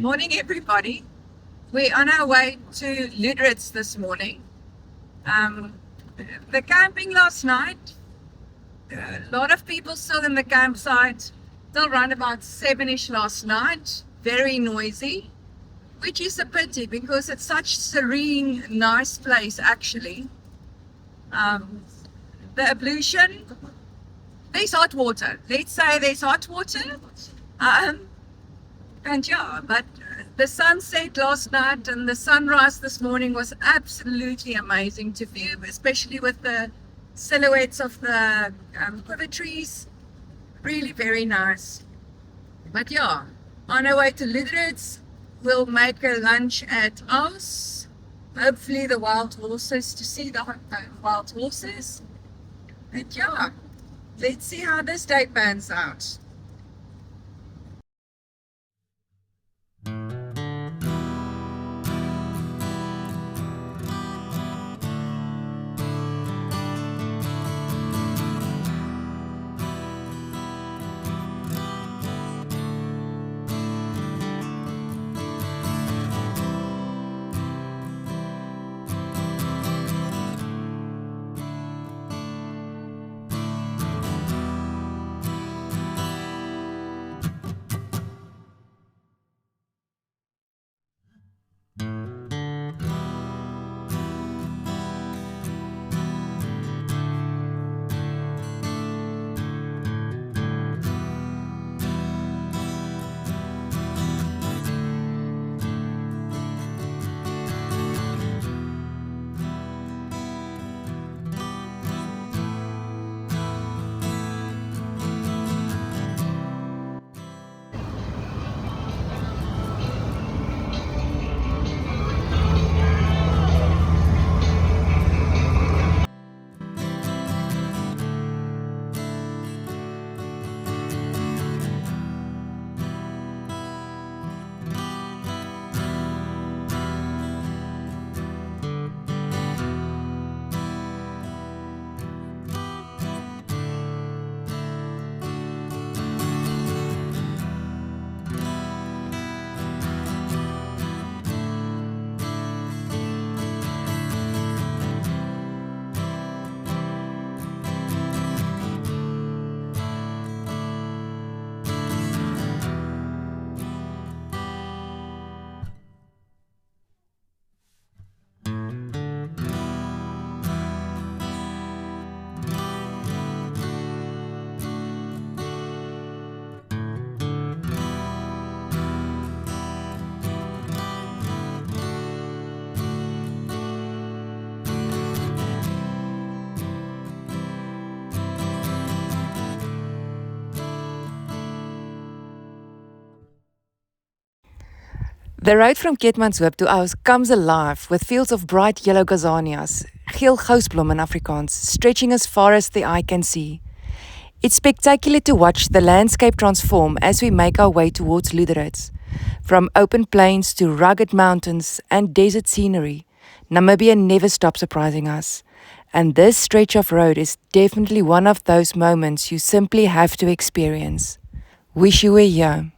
Morning, everybody. We're on our way to Lüderitz this morning. The camping last night, a lot of people still in the campsite, till around about 7ish last night, very noisy, which is a pity because it's such serene, nice place actually. The ablution, there's hot water. Let's say there's hot water. But the sunset last night and the sunrise this morning was absolutely amazing to view, especially with the silhouettes of the quiver trees. Really very nice. But yeah, on our way to Lüderitz, we'll make a lunch at Oos. Hopefully the wild horses, to see the wild horses. And yeah, let's see how this day pans out. The road from Keetmanshoop to Oos comes alive with fields of bright yellow gazanias, geel gousblom in Afrikaans, stretching as far as the eye can see. It's spectacular to watch the landscape transform as we make our way towards Lüderitz. From open plains to rugged mountains and desert scenery, Namibia never stops surprising us. And this stretch of road is definitely one of those moments you simply have to experience. Wish you were here.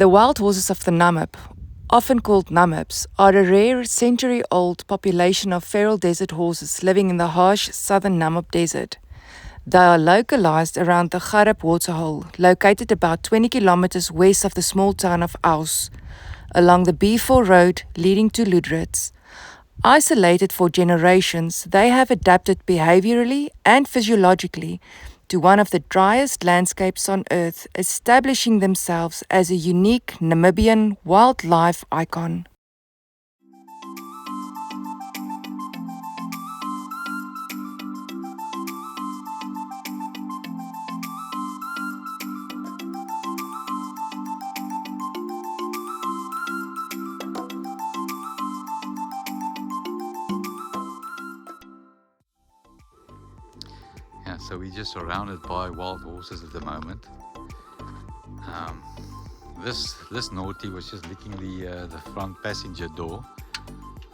The wild horses of the Namib, often called Namibs, are a rare century-old population of feral desert horses living in the harsh southern Namib Desert. They are localized around the Garib waterhole, located about 20 kilometers west of the small town of Aus, along the B4 road leading to Lüderitz. Isolated for generations, they have adapted behaviorally and physiologically to one of the driest landscapes on Earth, establishing themselves as a unique Namibian wildlife icon. Yeah, so we're just surrounded by wild horses at the moment. This naughty was just licking the front passenger door.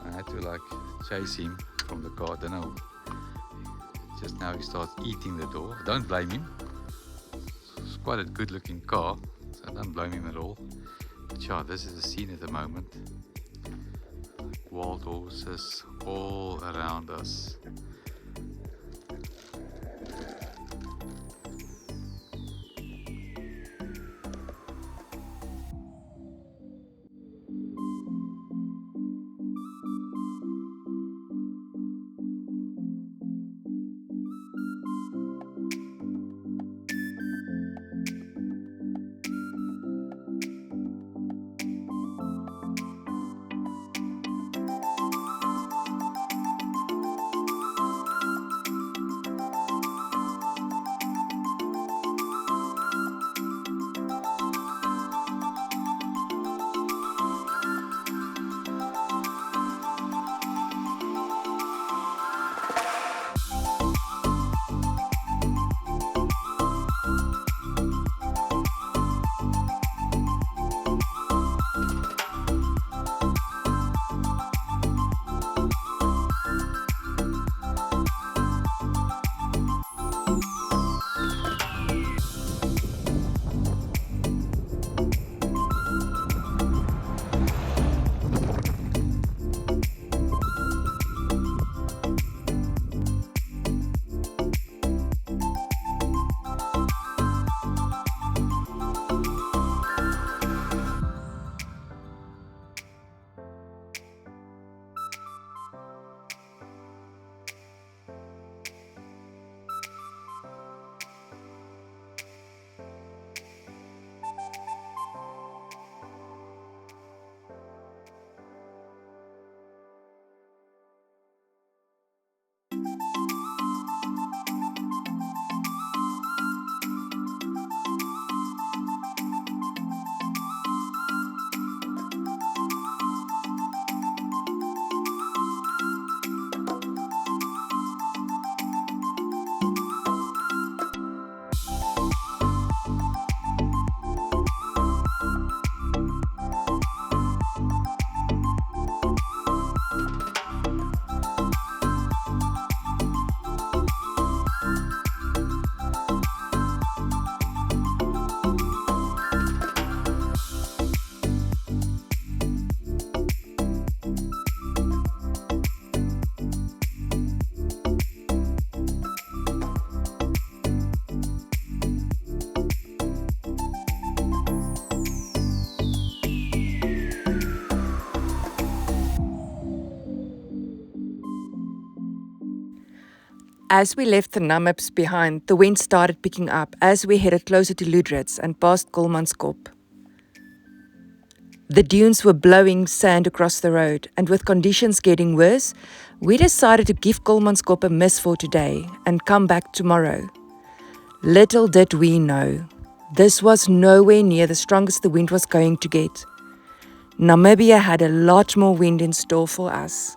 I had to like chase him from the car. I don't know. Just now he starts eating the door. Don't blame him. It's quite a good looking car, so don't blame him at all. But yeah, this is the scene at the moment. Wild horses all around us. As we left the Namibs behind, the wind started picking up as we headed closer to Lüderitz and past Kolmanskop. The dunes were blowing sand across the road, and with conditions getting worse, we decided to give Kolmanskop a miss for today and come back tomorrow. Little did we know, this was nowhere near the strongest the wind was going to get. Namibia had a lot more wind in store for us.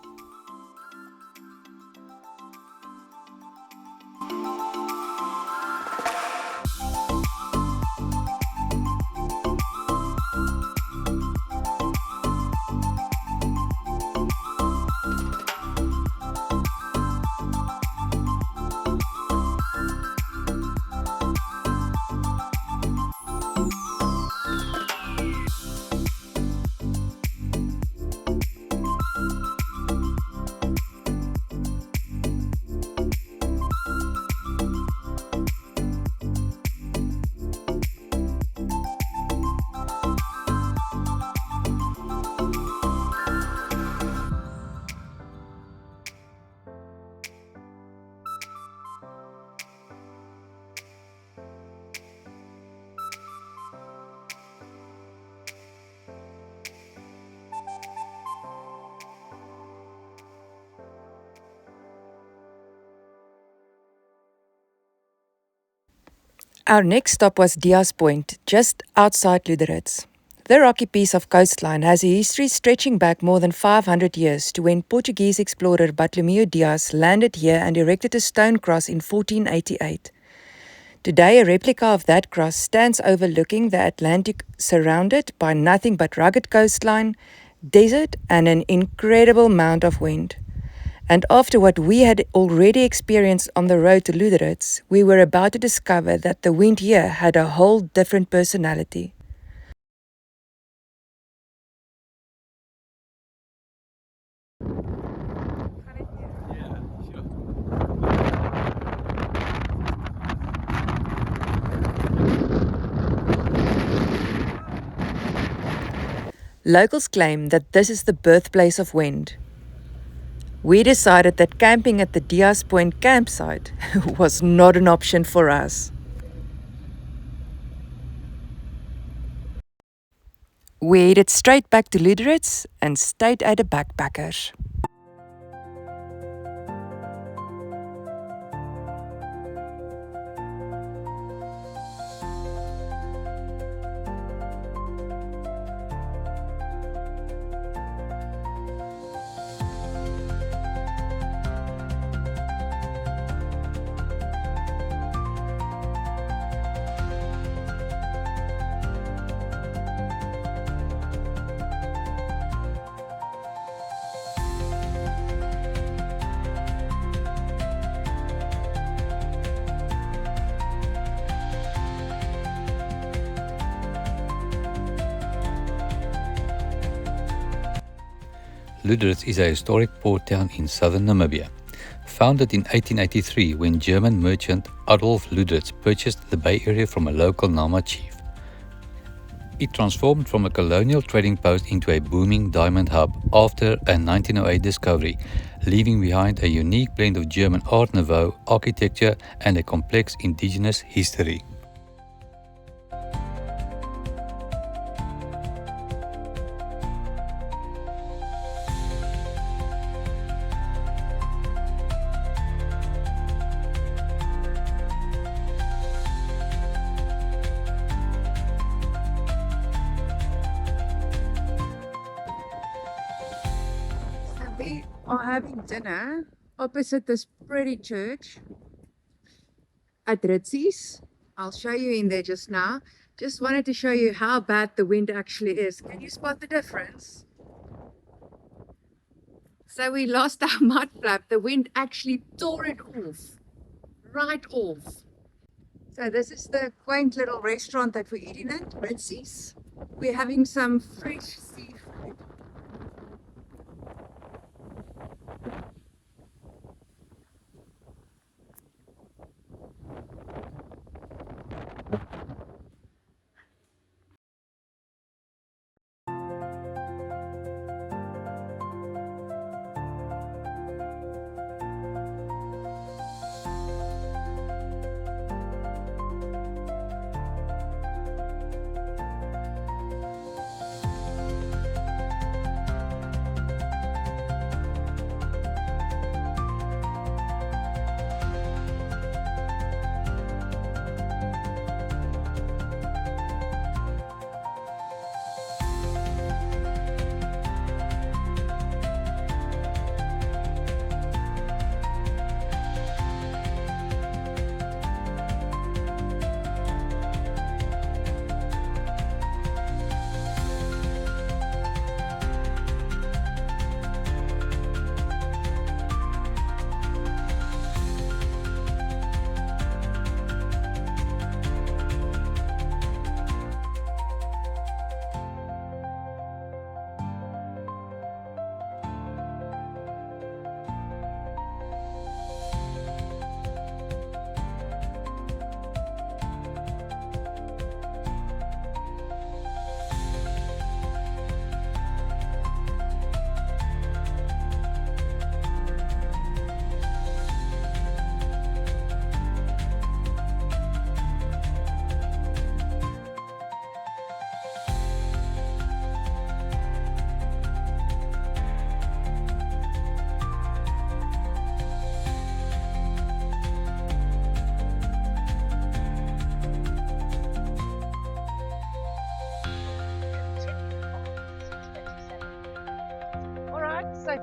Our next stop was Diaz Point, just outside Lüderitz. The rocky piece of coastline has a history stretching back more than 500 years to when Portuguese explorer Bartolomeu Dias landed here and erected a stone cross in 1488. Today, a replica of that cross stands overlooking the Atlantic, surrounded by nothing but rugged coastline, desert, and an incredible amount of wind. And after what we had already experienced on the road to Lüderitz, we were about to discover that the wind here had a whole different personality. Yeah, sure. Locals claim that this is the birthplace of wind. We decided that camping at the Diaz Point campsite was not an option for us. We headed straight back to Lüderitz and stayed at a backpacker's. Lüderitz is a historic port town in southern Namibia. Founded in 1883 when German merchant Adolf Lüderitz purchased the Bay Area from a local Nama chief. It transformed from a colonial trading post into a booming diamond hub after a 1908 discovery, leaving behind a unique blend of German Art Nouveau architecture and a complex indigenous history. We are having dinner opposite this pretty church at Ritzi's. I'll show you in there just now. Just wanted to show you how bad the wind actually is. Can you spot the difference? So we lost our mud flap. The wind actually tore it off, right off. So this is the quaint little restaurant that we're eating at, Ritzi's. We're having some fresh seafood.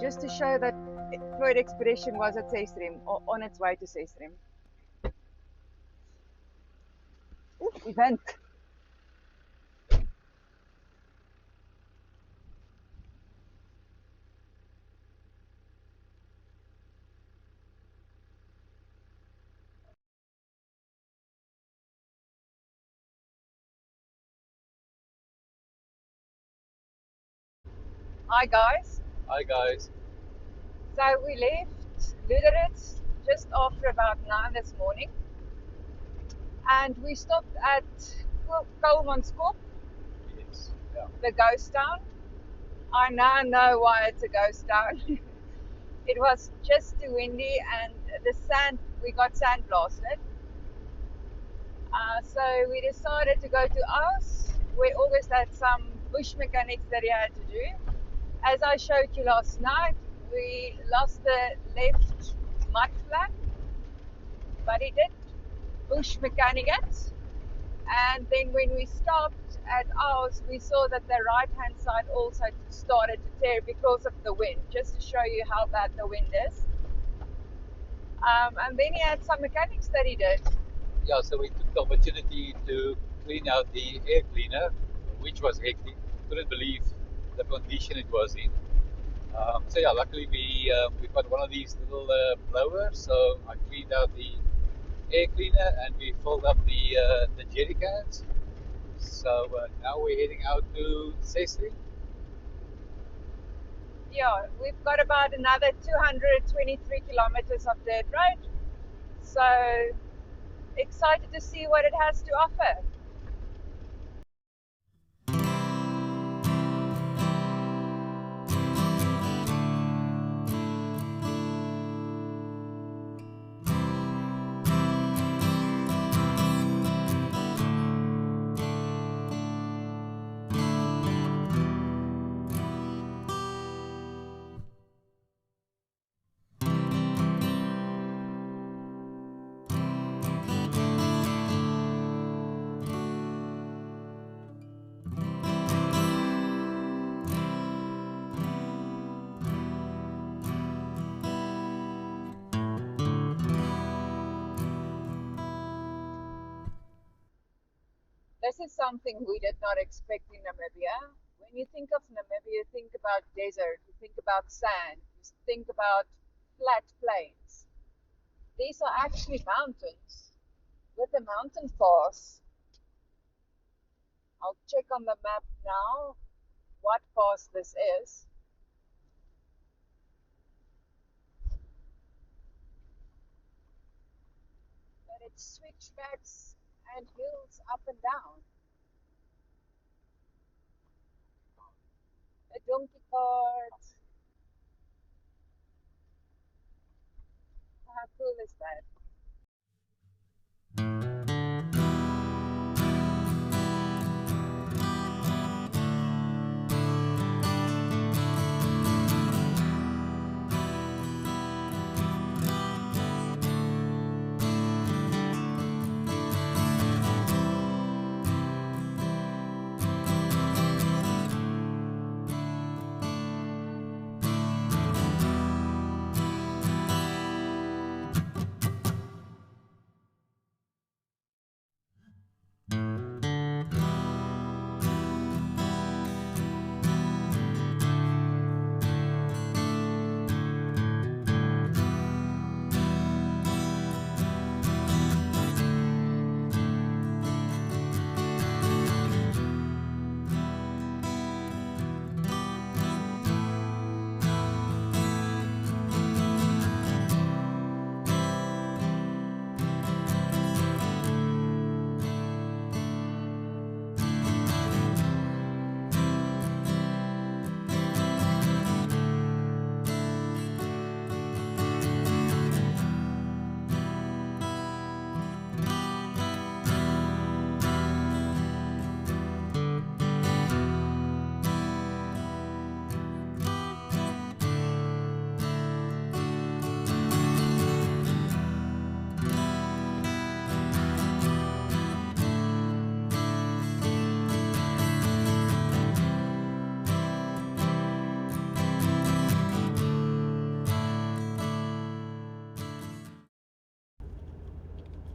just to show that Floyd Xpedition was at Sesriem, or on its way to Sesriem. Event. Hi guys. Hi guys. So we left Lüderitz just after about 9 this morning, and we stopped at Kolmanskop, Yes. Yeah. the ghost town. I now know why it's a ghost town. It was just too windy, and we got sand blasted. So we decided to go to Aus, where August had some bush mechanics that he had to do. As I showed you last night, we lost the left mud flap, but he did bush mechanic it. And then when we stopped at Aus, we saw that the right hand side also started to tear because of the wind, just to show you how bad the wind is. And then he had some mechanics that he did. Yeah, so we took the opportunity to clean out the air cleaner, which was hectic. Couldn't believe the condition it was in. So yeah, luckily we got one of these little blowers, so I cleaned out the air cleaner and we filled up the jerry cans. So now we're heading out to Sesriem. Yeah, we've got about another 223 kilometers of dirt road. So excited to see what it has to offer. This is something we did not expect in Namibia. When you think of Namibia, you think about desert, you think about sand, you think about flat plains. These are actually mountains with a mountain pass. I'll check on the map now what pass this is. But it's switchbacks and hills up and down. A donkey cart. How cool is that?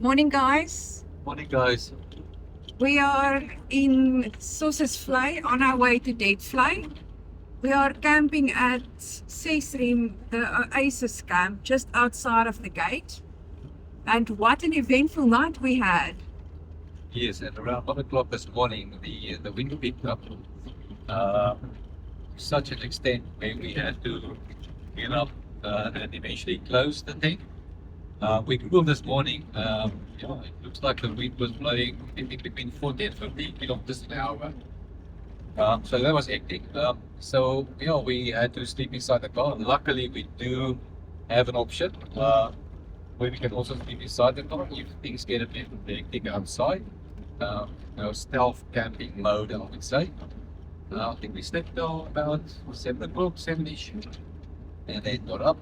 Morning, guys. Morning, guys. We are in Sossusvlei on our way to Deadvlei. We are camping at Sesriem, the Oasis Camp, just outside of the gate. And what an eventful night we had. Yes, at around 1 o'clock this morning, the wind picked up to such an extent where we had to get up and eventually close the tent. We Googled this morning. It looks like the wind was blowing between 40 and 50 kilometers an hour. So that was hectic. We had to sleep inside the car. Luckily, we do have an option where we can also sleep inside the car if things get a bit hectic outside. Stealth camping mode, I would say. I think we slept till about 7 o'clock, 7-ish, and then got up.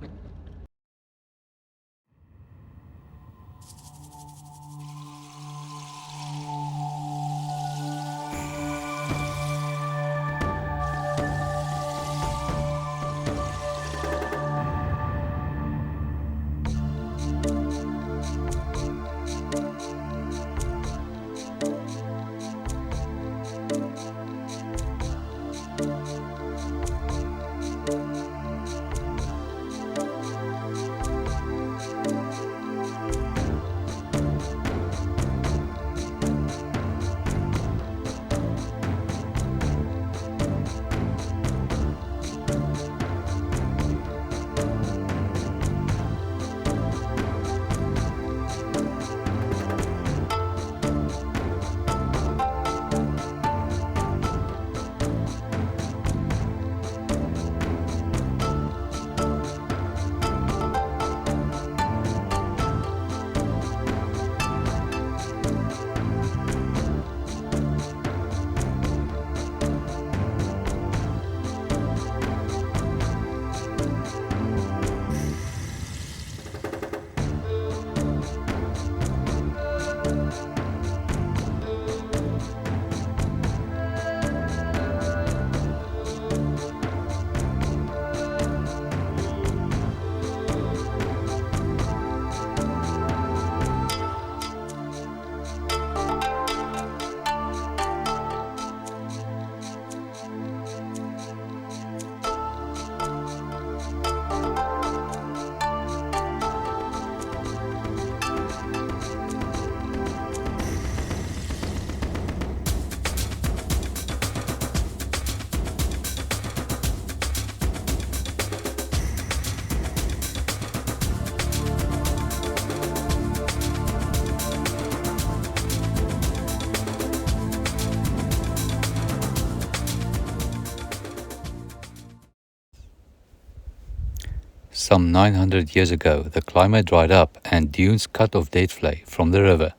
Some 900 years ago, the climate dried up and dunes cut off Deadvlei from the river.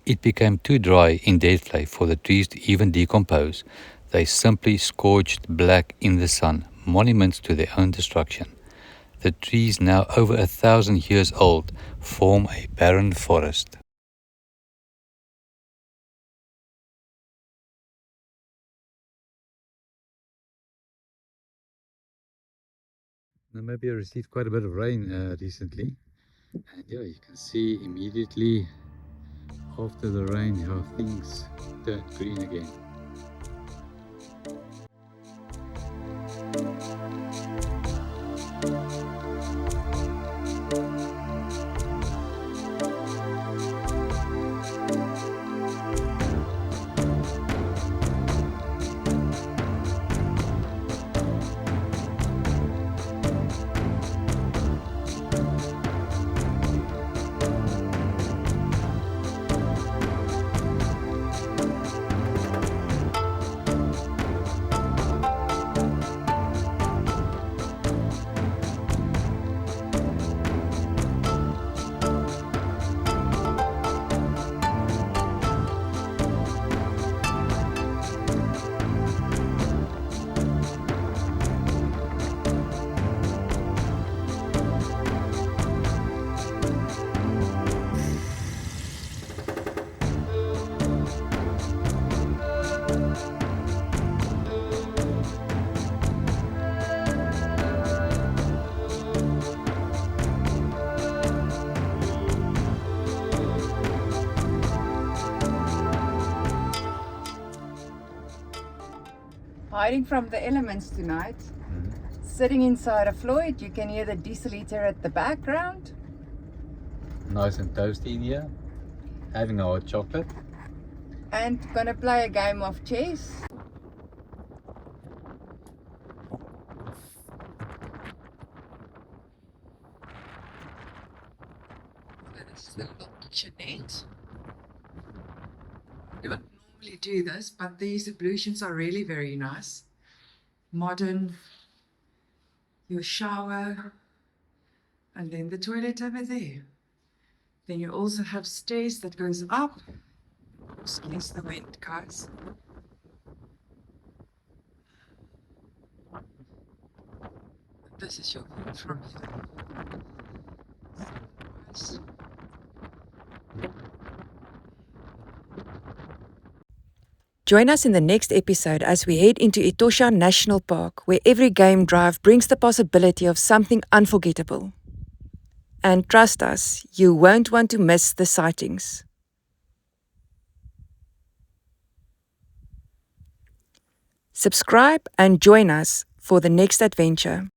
It became too dry in Deadvlei for the trees to even decompose. They simply scorched black in the sun, monuments to their own destruction. The trees, now over 1,000 years old, form a barren forest. Namibia received quite a bit of rain recently, and you can see immediately after the rain how things turned green again. hiding from the elements tonight. Sitting inside a Floyd, you can hear the diesel heater at the background. Nice and toasty in here. Having a hot chocolate. And gonna play a game of chess. This is the little kitchenette. I don't normally do this, but these ablutions are really very nice. Modern. Your shower, and then the toilet over there. Then you also have stairs that goes up. Excuse the wind, guys. This is your view from here. Nice. Join us in the next episode as we head into Etosha National Park, where every game drive brings the possibility of something unforgettable. And trust us, you won't want to miss the sightings. Subscribe and join us for the next adventure.